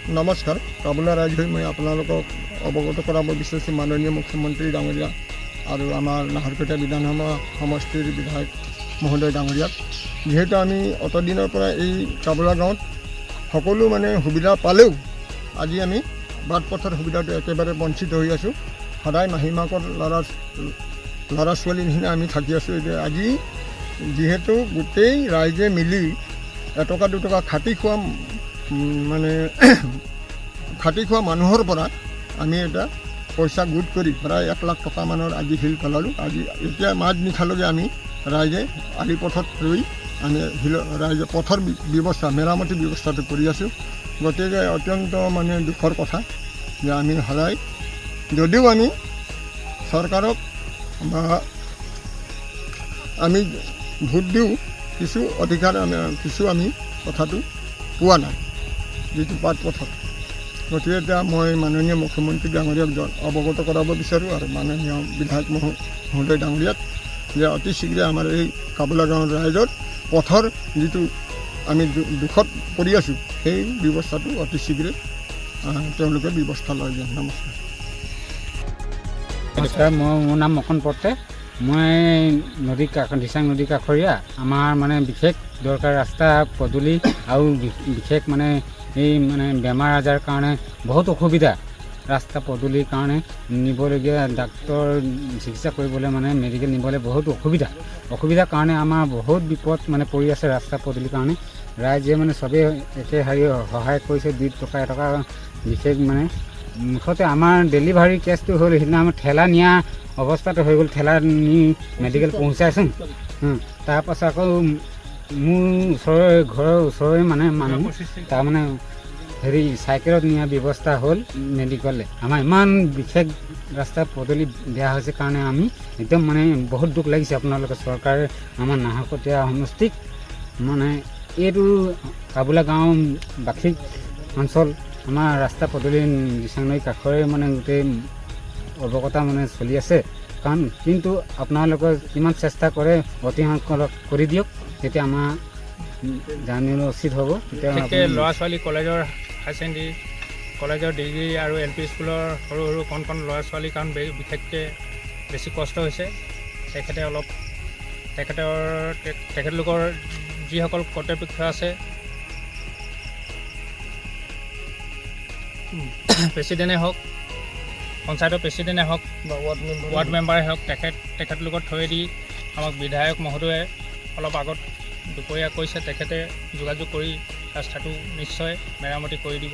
নমস্কাৰ কাবুলা ৰাইজ হৈ মই আপোনালোকক অৱগত কৰাব বিচাৰিছোঁ মাননীয় মুখ্যমন্ত্ৰী ডাঙৰীয়া আৰু আমাৰ নাহৰকটীয়া বিধানসভা সমষ্টিৰ বিধায়ক মহোদয় ডাঙৰীয়াক যিহেতু আমি অতদিনৰ পৰা এই কাবুলা গাঁৱত সকলো সুবিধা পালেও আজি আমি বাট পথৰ সুবিধাটো একেবাৰে বঞ্চিত হৈ আছোঁ। সদায় মাহীমাকৰ ল'ৰা ছোৱালীৰ নিচিনা আমি থাকি আছোঁ। এতিয়া আজি যিহেতু গোটেই ৰাইজে মিলি এটকা দুটকা খাটি খোৱা মানুহৰ পৰা আমি এটা পইচা গোট কৰি প্ৰায় 1 লাখ টকা মানৰ আজি শিল পেলালোঁ। আজি এতিয়া মাজ নিশালৈকে আমি ৰাইজে আলি পথত ৰৈ আমি ৰাইজে পথৰ ব্যৱস্থা মেৰামতি ব্যৱস্থাটো কৰি আছোঁ। গতিকে অত্যন্ত দুখৰ কথা যে আমি সদায় যদিও আমি চৰকাৰক বা আমি ভোট দিওঁ কিছু অধিকাৰ আমি কথাটো পোৱা নাই যিটো বাট পথত। গতিকে এতিয়া মই মাননীয় মুখ্যমন্ত্ৰী ডাঙৰীয়াক অৱগত কৰাব বিচাৰোঁ আৰু মাননীয় বিধায়ক মহোদয় ডাঙৰীয়াক যে অতি শীঘ্ৰে আমাৰ এই কাবুলা গাঁৱৰ ৰাইজৰ পথৰ যিটো আমি দুখত পৰি আছোঁ সেই ব্যৱস্থাটো অতি শীঘ্ৰে তেওঁলোকে ব্যৱস্থা লয় যেন। নমস্কাৰ। নমস্কাৰ, মোৰ নাম মকন পট্টে। মই দিচাং নদী কাষৰীয়া। আমাৰ বিশেষ দৰকাৰ ৰাস্তা পদূলি আৰু বিশেষ এই বেমাৰ আজাৰ কাৰণে বহুত অসুবিধা। ৰাস্তা পদূলিৰ কাৰণে নিবলগীয়া ডাক্তৰ চিকিৎসা কৰিবলৈ মেডিকেল নিবলৈ বহুত অসুবিধাৰ কাৰণে আমাৰ বহুত বিপদ পৰি আছে ৰাস্তা পদূলিৰ কাৰণে। ৰাইজে চবেই একে সহায় কৰিছে 2 টকা এটকা বিশেষ মুঠতে আমাৰ ডেলিভাৰী কেছটো হ'ল সেইদিনা আমাৰ ঠেলা নিয়া অৱস্থাটো হৈ গ'ল। ঠেলা নি মেডিকেল পহুচাইছোঁ। তাৰপাছত আকৌ মোৰ ঘৰৰ ওচৰৰে মানুহ তাৰমানে চাইকেলত নিয়া ব্যৱস্থা হ'ল মেডিকেললৈ। আমাৰ ইমান বিশেষ ৰাস্তা পদূলি বেয়া হৈছে কাৰণে আমি একদম বহুত দুখ লাগিছে। আপোনালোকে চৰকাৰে আমাৰ নাহৰকটীয়া সমষ্টিক এইটো কাবুলা গাঁও বাৰ্ষিক অঞ্চল আমাৰ ৰাস্তা পদূলি দিচাং নৈ কাষৰে গোটেই অৱগতা চলি আছে। কিন্তু আপোনালোকে কিমান চেষ্টা কৰে অতি সংখ্যক কৰি দিয়ক, তেতিয়া আমাৰ জানিব উচিত হ'ব। তেতিয়া ল'ৰা ছোৱালী কলেজৰ হাই ছেকেণ্ডেৰী কলেজৰ ডিগ্ৰী আৰু LP স্কুলৰ সৰু কণ ল'ৰা ছোৱালীৰ কাৰণ বিশেষকৈ বেছি কষ্ট হৈছে। তেখেতলোকৰ যিসকল কৰ্তৃপক্ষ আছে, প্ৰেচিডেণ্টে হওক, পঞ্চায়তৰ প্ৰেচিডেণ্টে হওক বা ৱাৰ্ড মেম্বাৰে হওক, তেখেতলোকৰ থ্ৰুৱেদি আমাক বিধায়ক মহোদয়ে অলপ আগত দুপৰীয়া কৈছে তেখেতে যোগাযোগ কৰি ৰাস্তাটো নিশ্চয় মেৰামতি কৰি দিব।